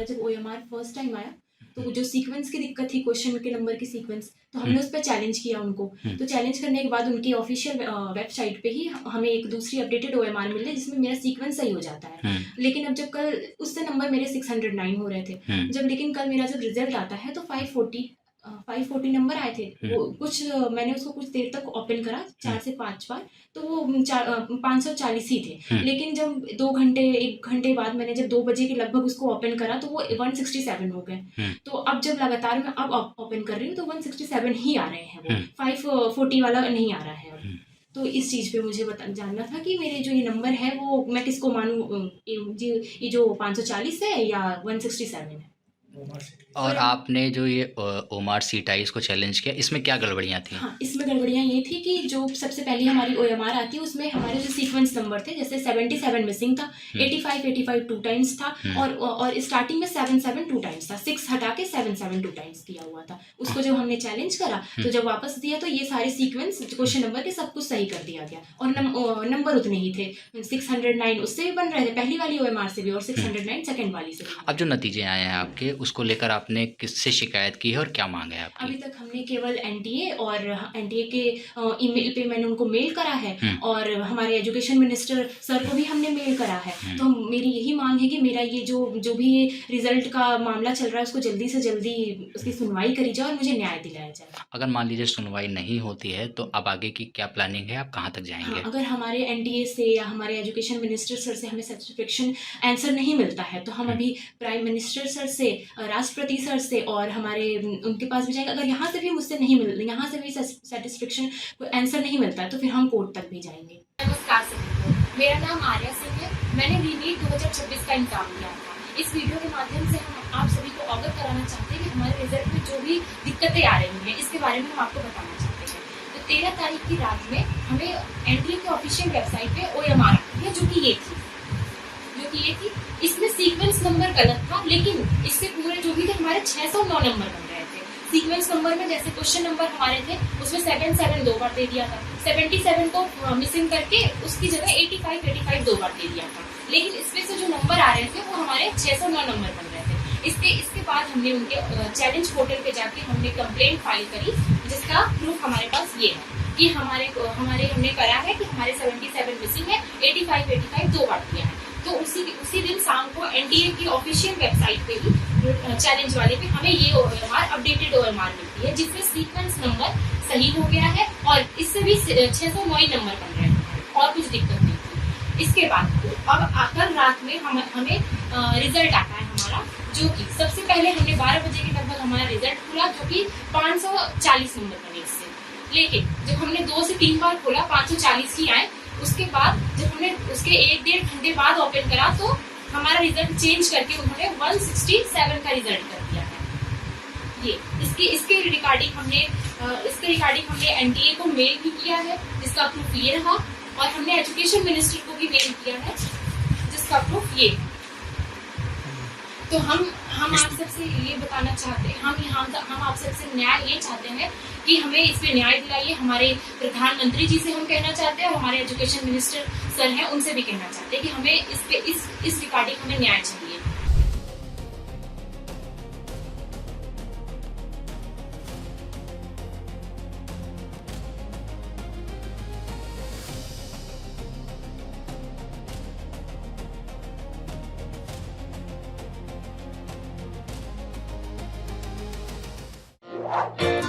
हमारा जब OMR first time आया, तो जो सीक्वेंस की दिक्कत थी, क्वेश्चन के नंबर की सीक्वेंस, तो हमने उस पे चैलेंज किया उनको। तो चैलेंज करने के बाद उनकी ऑफिशियल वेबसाइट पे ही हमें एक दूसरी अपडेटेड ओएमआर मिल रही है जिसमें मेरा सीक्वेंस सही हो जाता है। लेकिन अब जब कल उससे नंबर मेरे 609 हो रहे थे, जब लेकिन कल मेरा जब रिजल्ट आता है तो 540 नंबर आए थे। वो कुछ मैंने उसको कुछ देर तक ओपन करा 4 से 5 बार, तो वो 540 ही थे। लेकिन जब 2 घंटे 1 घंटे बाद मैंने जब 2 बजे के लगभग उसको ओपन करा तो वो 167 हो गए। तो अब जब लगातार मैं अब ओपन कर रही हूँ तो 167 ही आ रहे हैं, वो 540 वाला नहीं आ रहा है अब। तो इस चीज़ पे मुझे जानना था कि मेरे जो ये नंबर है वो मैं किसको मानूँ, ये जो 540 है या 167 है। और आपने जो ये ओमार सीट आई इसको चैलेंज किया, इसमें क्या गड़बड़ियाँ थी? हाँ, इसमें गड़बड़ियाँ ये थी कि जो सबसे पहले हमारी ओएमआर आती है उसमें हमारे जो सीक्वेंस नंबर थे, जैसे 77 मिसिंग था, 85 2 टाइम्स था, और स्टार्टिंग में 77 2 टाइम्स था, 6 हटा के 77 2 टाइम्स दिया हुआ था। उसको जब हमने चैलेंज करा तो जब वापस दिया तो ये सारे सीक्वेंस क्वेश्चन नंबर के सब कुछ सही कर दिया गया, और नंबर उतने ही थे। 609 उससे भी बन रहे थे, पहली वाली ओएमआर से भी, और 609 सेकंड वाली से भी। अब जो नतीजे आए हैं आपके, उसको लेकर आपने किससे शिकायत की है और क्या मांग है आपकी? अभी तक हमने केवल एनटीए और एनटीए के ईमेल पे मैंने उनको मेल करा है, और हमारे एजुकेशन मिनिस्टर सर को भी हमने मेल करा है। तो मेरी यही मांग है कि मेरा ये जो भी रिजल्ट का मामला चल रहा है उसको जल्दी से जल्दी उसकी सुनवाई करी जाए और मुझे न्याय दिलाया जाए। अगर मान लीजिए सुनवाई नहीं होती है तो अब आगे की क्या प्लानिंग है, आप कहाँ तक जाएंगे? हाँ, अगर हमारे एनटीए से या हमारे एजुकेशन मिनिस्टर सर से हमें सेटिस्फेक्शन आंसर नहीं मिलता है तो हम अभी प्राइम मिनिस्टर सर से, राष्ट्रपति सर से, और हमारे उनके पास भी जाएंगे। अगर यहाँ से भी मुझसे नहीं मिल, यहाँ से भी सेटिस्फेक्शन कोई आंसर नहीं मिलता है तो फिर हम कोर्ट तक भी जाएंगे। नमस्कार सभी को, मेरा नाम आर्या सिंह है। मैंने रीनीट 2026 का एग्जाम दिया था। इस वीडियो के माध्यम से हम आप सभी को अवगत कराना चाहते हैं कि हमारे रिजल्ट में जो भी दिक्कतें आ रही हैं इसके बारे में हम आपको बताना चाहते हैं। तो 13 तारीख की रात में हमें एनटीए के ऑफिशियल वेबसाइट पे ओएमआर आई है, जो कि ये थी। इसमें सीक्वेंस नंबर गलत था, लेकिन इससे पूरे जो भी थे हमारे 609 नंबर बन रहे थे। सीक्वेंस नंबर में जैसे क्वेश्चन नंबर हमारे थे उसमें 77 2 बार दे दिया था, 77 को मिसिंग करके उसकी जगह 85 2 बार दे दिया था। लेकिन इसमें से जो नंबर आ रहे थे वो हमारे 609 नंबर बन रहे थे। इसके बाद हमने उनके चैलेंज पोर्टल पे जाके हमने कंप्लेंट फाइल करी, जिसका प्रूफ हमारे पास ये है कि हमने करा है कि हमारे 77 मिसिंग है, 85 2 बार दिया है। तो उसी दिन शाम को एनटीए की ऑफिशियल वेबसाइट पे ही चैलेंज वाले पे हमें ये ओएमआर अपडेटेड ओएमआर मिलती है, जिसमें सीक्वेंस नंबर सही हो गया है और इससे भी 609 नंबर बन रहे हैं और कुछ दिक्कत नहीं थी। इसके बाद अब कल रात में हमें रिजल्ट आता है हमारा, जो कि सबसे पहले हमने 12 बजे के लगभग हमारा रिजल्ट खुला, जो कि 540 नंबर बने इससे। लेकिन जब हमने 2 से 3 बार खोला 540 ही आए। उसके बाद जब हमने उसके 1-1.5 घंटे बाद ओपन करा तो हमारा रिजल्ट चेंज करके उन्होंने 167 का रिजल्ट कर दिया है। ये इसके रिगार्डिंग हमने एनटीए को मेल भी किया है, जिसका प्रूफ ये रहा, और हमने एजुकेशन मिनिस्टर को भी मेल किया है, जिसका प्रूफ ये। तो हम आप सबसे ये बताना चाहते हैं, हम आप सबसे न्याय ये चाहते हैं कि हमें इसमें न्याय दिलाइए। हमारे प्रधानमंत्री जी से हम कहना चाहते हैं और हमारे एजुकेशन मिनिस्टर सर हैं उनसे भी कहना चाहते हैं कि हमें इस रिगार्डिंग हमें न्याय चाहिए। Yeah.